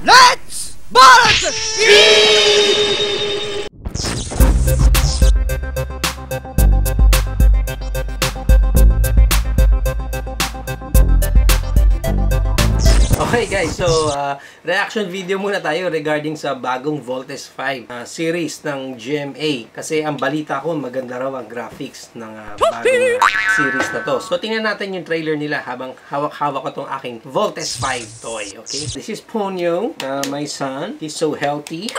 Let's Balance! Okay guys, so reaction video muna tayo regarding sa bagong Voltes 5 series ng GMA. Kasi ang balita ko, maganda raw ang graphics ng bagong series na to. So tingnan natin yung trailer nila habang hawak-hawak ko tong aking Voltes 5 toy. Okay, this is Ponyo, my son. He's so healthy.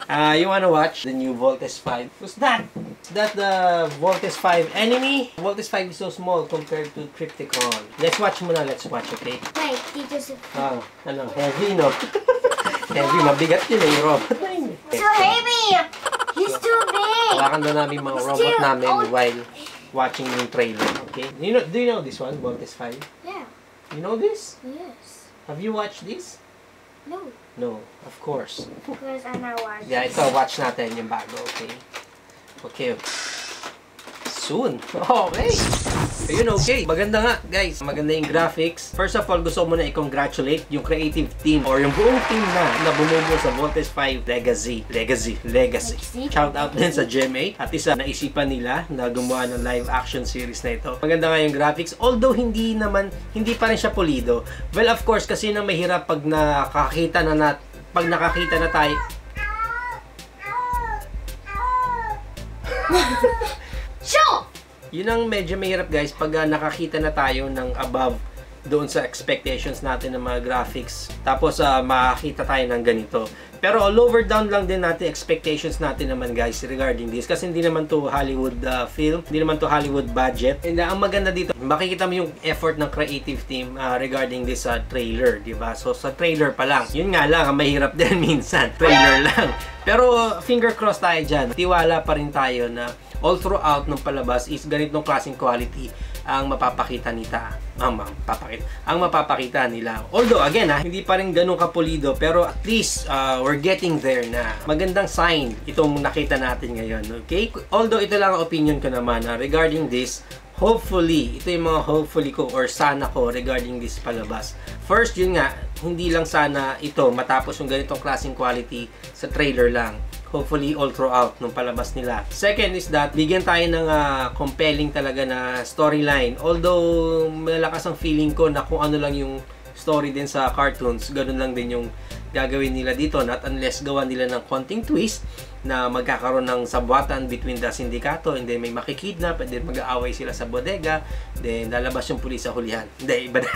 You wanna watch the new Voltes 5? What's that? Is that the Voltes 5 enemy? Voltes 5 is so small compared to Crypticon. Let's watch muna, let's watch, okay? Wait, teachers. Ano, heavy, no? Heavy, mabigat yun eh, robot. So heavy! He's too big! Hawakan na namin mga robot namin while watching yung trailer, okay? Do you know this one, Voltes 5? Yeah. You know this? Yes. Have you watched this? No. No, of course. Because I'm not watching. Yeah, ito, watch natin yung bago, okay? Okay. Soon. Okay. Ayun, okay. Maganda nga, guys. Maganda yung graphics. First of all, gusto ko muna i-congratulate yung creative team or yung buong team na bumubuo sa Voltes 5 Legacy. Shout out din sa GMA. At isa, naisipan nila na gumawa ng live action series na ito. Maganda nga yung graphics. Although, hindi pa rin siya pulido. Well, of course, kasi nang mahirap pag nakakita na tayo. Show! Yun ang medyo mahirap guys pag nakakita na tayo ng above doon sa expectations natin ng mga graphics. Tapos makakita tayo ng ganito. Pero lower down lang din natin expectations natin naman guys regarding this. Kasi hindi naman to Hollywood film. Hindi naman to Hollywood budget. And ang maganda dito, makikita mo yung effort ng creative team regarding this trailer. Diba? So sa trailer pa lang. Yun nga lang, ang mahirap din minsan. Trailer lang. Pero finger crossed tayo dyan. Tiwala pa rin tayo na all throughout ng palabas is ganitong klaseng quality ang mapapakita nila. Although again hindi pa rin ganun kapulido, pero at least we're getting there na. Magandang sign itong nakita natin ngayon, okay? Although ito lang ang opinion ko naman regarding this. Hopefully, ito yung mga hopefully ko or sana ko regarding this palabas. First, yun nga, hindi lang sana ito matapos yung ganitong klaseng quality sa trailer lang. Hopefully, all throughout nung palabas nila. Second is that, bigyan tayo ng compelling talaga na storyline. Although, malakas ang feeling ko na kung ano lang yung story din sa cartoons, ganun lang din yung gagawin nila dito. Not unless gawa nila ng konting twist na magkakaroon ng sabwatan between the sindikato, and then may makikidnap, and then mag-aaway sila sa bodega, then lalabas yung pulis sa hulihan. Hindi, iba na.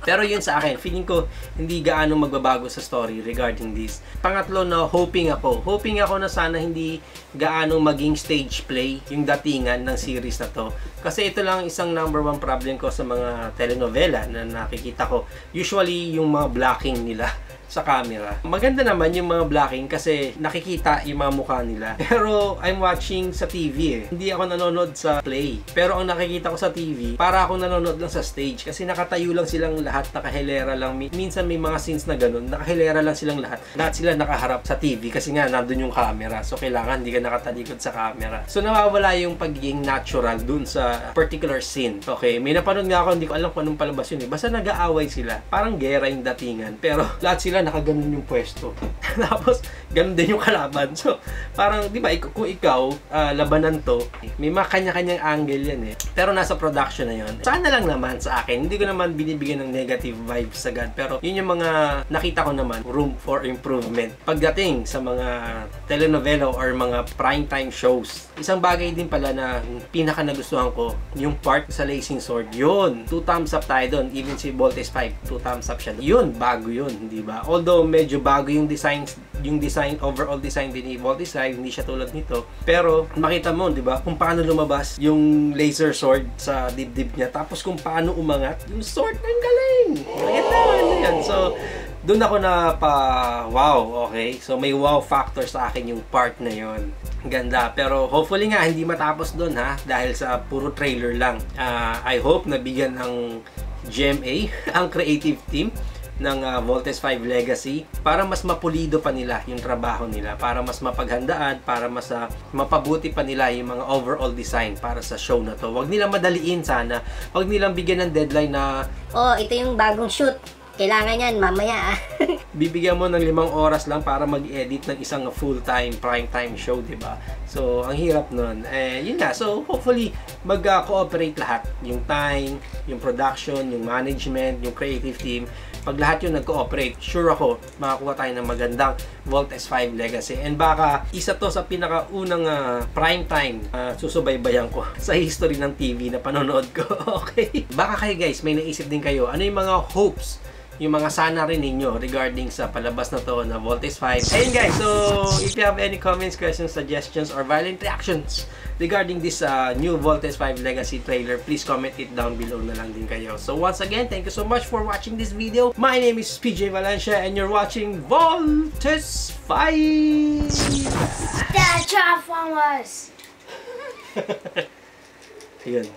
Pero yun sa akin, feeling ko hindi gaano magbabago sa story regarding this. Pangatlo na hoping ako na sana hindi gaano maging stage play yung datingan ng series na to. Kasi ito lang isang number one problem ko sa mga telenovela na nakikita ko. Usually yung mga blocking nila sa camera. Maganda naman yung mga blocking kasi nakikita yung mga mukha nila. Pero I'm watching sa TV eh. Hindi ako nanonood sa play. Pero ang nakikita ko sa TV, para ako nanonood lang sa stage. Kasi nakatayo lang silang lahat, nakahilera lang. Minsan may mga scenes na ganun, nakahilera lang silang lahat. Lahat sila nakaharap sa TV kasi nga nandun yung camera. So kailangan hindi ka nakatalikod sa camera. So nawawala yung pagiging natural dun sa particular scene. Okay, may napanood nga ako, hindi ko alam kung anong palabas yun eh. Basta nag-aaway sila. Parang gera yung datingan. Pero lahat sila nakaganon yung pwesto. Tapos, ganun din yung kalaban. So, parang, di ba, kung ikaw, labanan to, may mga kanya-kanyang angle yan eh. Pero nasa production na yun. Sana lang naman sa akin, hindi ko naman binibigyan ng negative vibes agad. Pero, yun yung mga nakita ko naman, room for improvement. Pagdating sa mga telenovela or mga primetime shows, isang bagay din pala na pinaka nagustuhan ko, yung part sa Blazing Sword, yun. 2 thumbs up tayo doon. Even si Voltes 5, 2 thumbs up siya. Yun, bago yun, di ba? Although medyo bago yung overall design din ni Voltes 5, hindi siya tulad nito. Pero makita mo, 'di ba, kung paano lumabas yung laser sword sa dibdib niya, tapos kung paano umangat yung sword, ng galing. Maganda yan. So doon ako na wow, okay. So may wow factor sa akin yung part na yon. Ganda. Pero hopefully nga hindi matapos doon dahil sa puro trailer lang. I hope na bigyan ng GMA ang creative team ng Voltes 5 Legacy para mas mapulido pa nila yung trabaho nila, para mas mapaghandaan, para mas mapabuti pa nila yung mga overall design para sa show na to. Huwag nilang madaliin sana. Huwag nilang bigyan ng deadline na ito yung bagong shoot. Kailangan yan, mamaya. Bibigyan mo ng 5 oras lang para mag-edit ng isang full-time, prime-time show, di ba? So, ang hirap nun. Yun nga. So, hopefully, mag-cooperate lahat. Yung time, yung production, yung management, yung creative team. Pag lahat yun nag-cooperate, sure ako, makakuha tayo ng magandang Vault S5 Legacy. And baka, isa to sa pinakaunang prime-time susubaybayan ko sa history ng TV na panonood ko. Okay? Baka kayo guys, may naisip din kayo. Ano yung mga hopes, yung mga sana rin ninyo regarding sa palabas na to na Vault S5. Ayun guys, so if you have any comments, questions, suggestions, or violent reactions regarding this new Vault S5 Legacy trailer, please comment it down below na lang din kayo. So once again, thank you so much for watching this video. My name is PJ Valencia and you're watching Vault S5! The Transformers! Ayun.